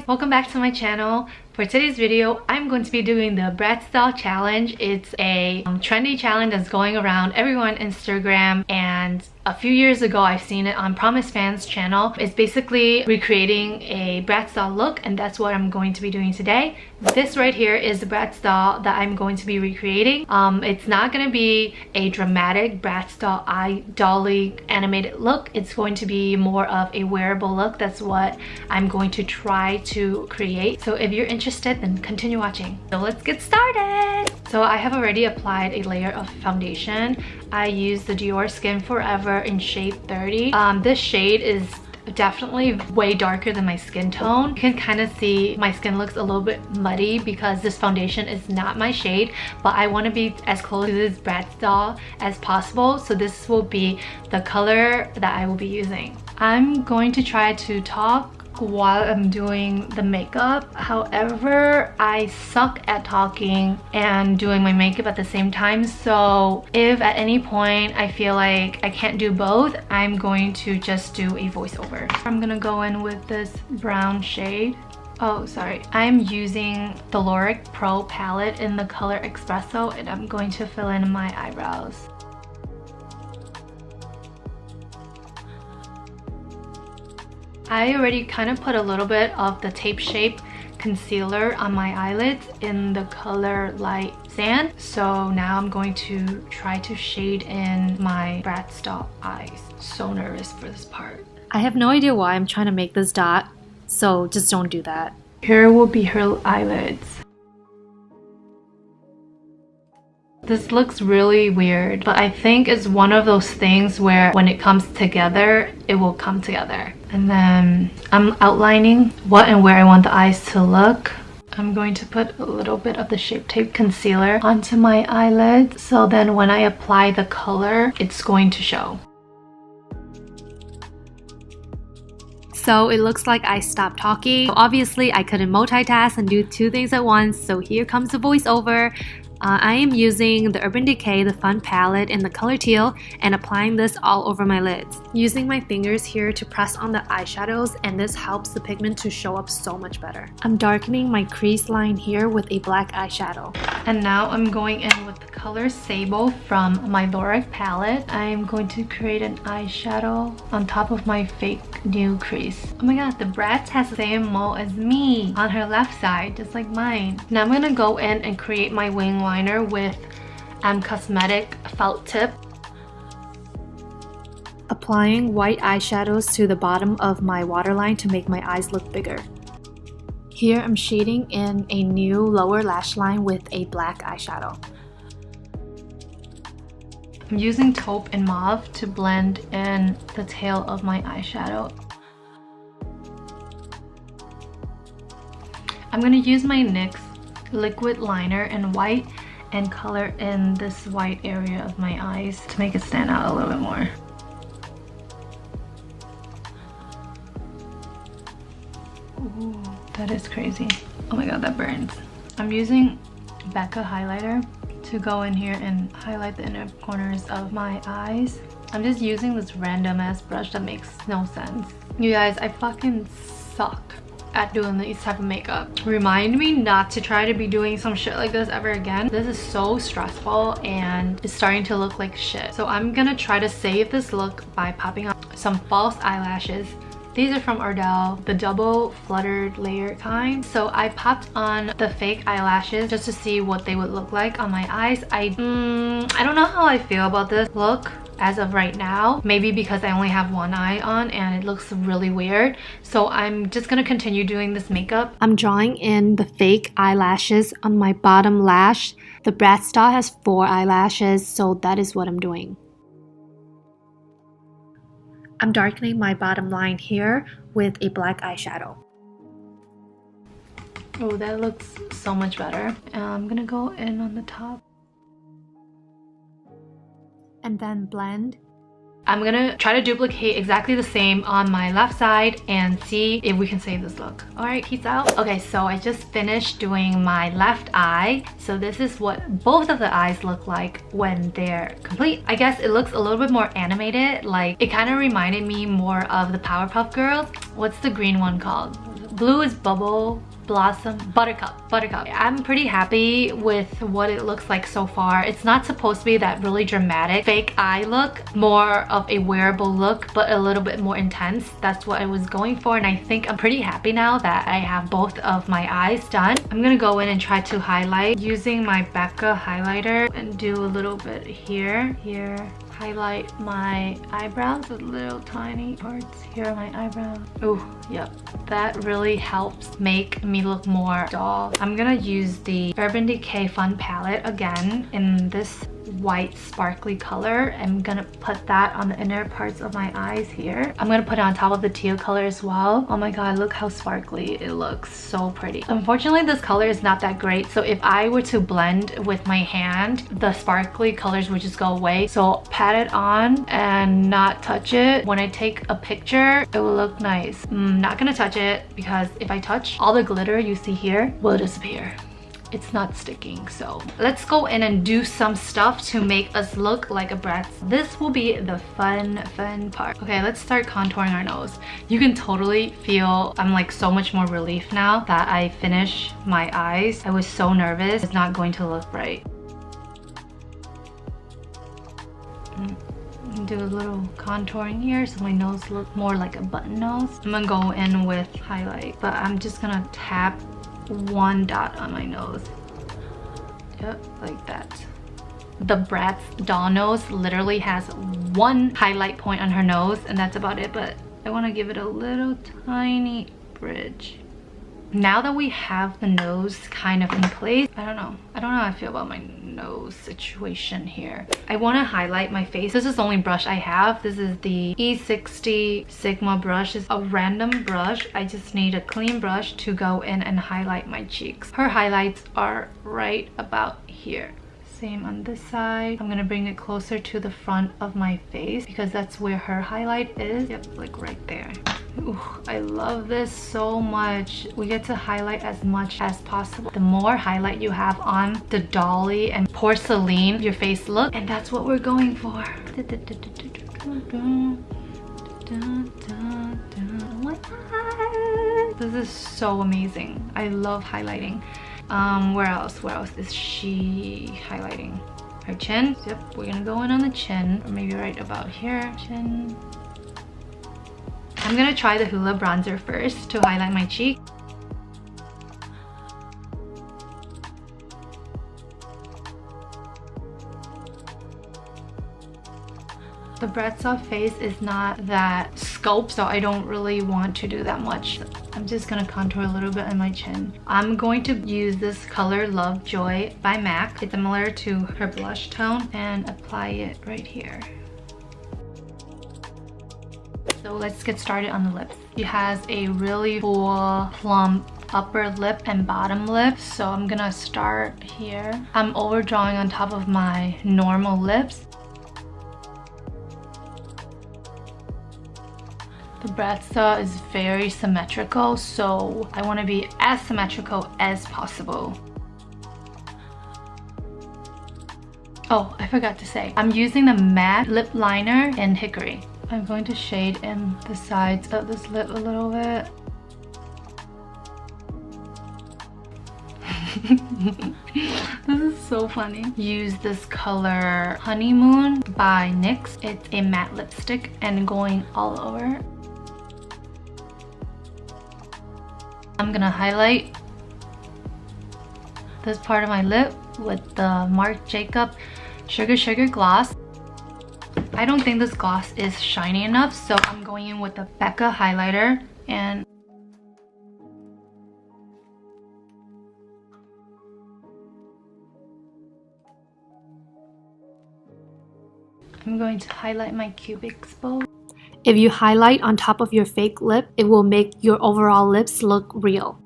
welcome back to my channel. For today's video, I'm going to be doing the Bratz style challenge. It's a trendy challenge that's going around everyone on Instagram, and a few years ago I've seen it on Promise Fan's channel. It's basically recreating a Bratz style look, and that's what I'm going to be doing today. This right here is the Bratz style that I'm going to be recreating. It's not going to be a dramatic Bratz style eye dolly animated look. It's going to be more of a wearable look. That's what I'm going to try to create. So if you're interested, then continue watching. So let's get started. So I have already applied a layer of foundation. I use the Dior Skin Forever in shade 30. This shade is definitely way darker than my skin tone. You can kind of see my skin looks a little bit muddy because this foundation is not my shade, but I want to be as close to this Bratz style as possible, so this will be the color that I will be using. I'm going to try to talk while I'm doing the makeup. However, I suck at talking and doing my makeup at the same time, so if at any point I feel like I can't do both, I'm going to just do a voiceover. I'm gonna go in with this brown shade. Oh, sorry. I'm using the Lorac Pro palette in the color Espresso, and I'm going to fill in my eyebrows. I already kind of put a little bit of the Tape Shape concealer on my eyelids in the color Light Sand. So now I'm going to try to shade in my Bratz style eyes. So nervous for this part. I have no idea why I'm trying to make this dot, so just don't do that. Here will be her eyelids. This looks really weird, but I think it's one of those things where when it comes together, it will come together. And then I'm outlining what and where I want the eyes to look. I'm going to put a little bit of the Shape Tape concealer onto my eyelids, so then when I apply the color, it's going to show. So it looks like I stopped talking. Obviously, I couldn't multitask and do two things at once, so here comes the voiceover. I am using the Urban Decay The Fun palette in the color teal and applying this all over my lids. Using my fingers here to press on the eyeshadows, and this helps the pigment to show up so much better. I'm darkening my crease line here with a black eyeshadow. And now I'm going in with the color Sable from my Lorac palette. I'm going to create an eyeshadow on top of my fake nude crease. Oh my god, the Bratz has the same mole as me on her left side, just like mine. Now I'm gonna go in and create my wing liner with Cosmetic Felt Tip. Applying white eyeshadows to the bottom of my waterline to make my eyes look bigger. Here I'm shading in a new lower lash line with a black eyeshadow. I'm using taupe and mauve to blend in the tail of my eyeshadow. I'm gonna use my NYX liquid liner in white and color in this white area of my eyes to make it stand out a little bit more. Ooh, that is crazy. Oh my god, that burns. I'm using Becca highlighter to go in here and highlight the inner corners of my eyes. I'm just using this random ass brush that makes no sense. You guys, I fucking suck at doing these type of makeup. Remind me not to try to be doing some shit like this ever again. This is so stressful and it's starting to look like shit. So I'm gonna try to save this look by popping on some false eyelashes. These are from Ardell, the double fluttered layer kind. So I popped on the fake eyelashes just to see what they would look like on my eyes. I don't know how I feel about this look as of right now. Maybe because I only have one eye on and it looks really weird. So I'm just gonna continue doing this makeup. I'm drawing in the fake eyelashes on my bottom lash. The Bratz style has 4 eyelashes, so that is what I'm doing. I'm darkening my bottom line here with a black eyeshadow. Oh, that looks so much better. I'm gonna go in on the top. And then blend. I'm gonna try to duplicate exactly the same on my left side and see if we can save this look. All right, peace out. Okay, so I just finished doing my left eye. So this is what both of the eyes look like when they're complete. I guess it looks a little bit more animated. Like, it kind of reminded me more of the Powerpuff Girls. What's the green one called? Blue is Bubble Blossom Buttercup. I'm pretty happy with what it looks like so far. It's not supposed to be that really dramatic fake eye look, more of a wearable look, but a little bit more intense. That's what I was going for, and I think I'm pretty happy now that I have both of my eyes done. I'm gonna go in and try to highlight using my Boneca highlighter and do a little bit here. Highlight my eyebrows with little tiny parts here on my eyebrows. Oh, yep. That really helps make me look more doll. I'm gonna use the Urban Decay Fun Palette again in this white sparkly color. I'm gonna put that on the inner parts of my eyes here. I'm gonna put it on top of the teal color as well. Oh my god, look how sparkly it looks. So pretty. Unfortunately, this color is not that great, so if I were to blend with my hand, the sparkly colors would just go away. So pat it on and not touch it. When I take a picture, it will look nice. I'm not gonna touch it because if I touch, all the glitter you see here will disappear. It's not sticking. So let's go in and do some stuff to make us look like a Bratz. This will be the fun part. Okay, let's start contouring our nose. You can totally feel I'm like so much more relief now that I finished my eyes. I was so nervous it's not going to look right. Do a little contouring here so my nose look more like a button nose. I'm gonna go in with highlight, but I'm just gonna tap one dot on my nose. Yep, like that. The Bratz doll nose literally has one highlight point on her nose and that's about it, but I want to give it a little tiny bridge. Now that we have the nose kind of in place, I don't know how I feel about my nose situation here. I want to highlight my face. This is the only brush I have. This is the E60 Sigma brush. It's a random brush. I just need a clean brush to go in and highlight my cheeks. Her highlights are right about here. Same on this side. I'm gonna bring it closer to the front of my face because that's where her highlight is. Yep, like right there. Ooh, I love this so much. We get to highlight as much as possible. The more highlight you have on the dolly and porcelain your face look, and that's what we're going for. This is so amazing. I love highlighting. Where else is she highlighting? Her chin. Yep, we're gonna go in on the chin, or maybe right about here. Chin. I'm gonna try the Hoola bronzer first to highlight my cheek. The Bratz face is not that sculpt, so I don't really want to do that much. I'm just gonna contour a little bit on my chin. I'm going to use this color Lovejoy by MAC. It's similar to her blush tone, and apply it right here. So let's get started on the lips. She has a really full, plump upper lip and bottom lip, so I'm gonna start here. I'm overdrawing on top of my normal lips. The Bratz is very symmetrical, so I want to be as symmetrical as possible. Oh, I forgot to say, I'm using the matte lip liner in Hickory. I'm going to shade in the sides of this lip a little bit. This is so funny. Use this color Honeymoon by NYX. It's a matte lipstick and going all over. I'm gonna highlight this part of my lip with the Marc Jacob Sugar Gloss. I don't think this gloss is shiny enough, so I'm going in with the Boneca highlighter and I'm going to highlight my cupid's bow. If you highlight on top of your fake lip, it will make your overall lips look real.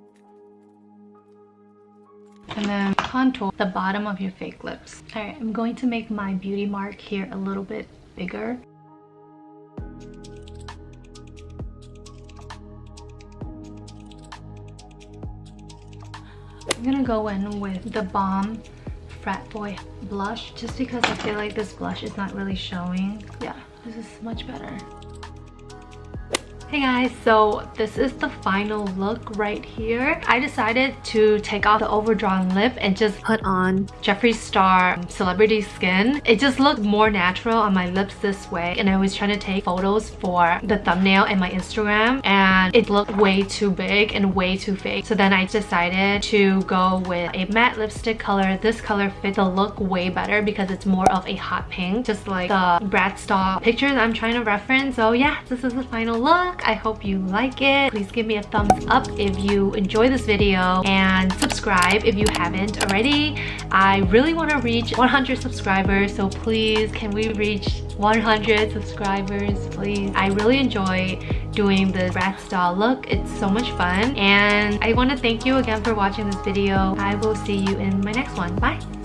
And then contour the bottom of your fake lips. Alright, I'm going to make my beauty mark here a little bit bigger. I'm gonna go in with the Balm Frat Boy blush just because I feel like this blush is not really showing. Yeah, this is much better. Hey guys, so this is the final look right here. I decided to take off the overdrawn lip and just Put on Jeffree Star Celebrity Skin. It just looked more natural on my lips this way, and I was trying to take photos for the thumbnail and my Instagram, and it looked way too big and way too fake. So then I decided to go with a matte lipstick color. This color fits the look way better because it's more of a hot pink, just like the Bratz style pictures I'm trying to reference. So yeah, this is the final look. I hope you like it. Please give me a thumbs up if you enjoy this video, and subscribe if you haven't already. I really want to reach 100 subscribers, so please, can we reach 100 subscribers, please? I really enjoy doing the Bratz style look. It's so much fun, and I want to thank you again for watching this video. I will see you in my next one. Bye!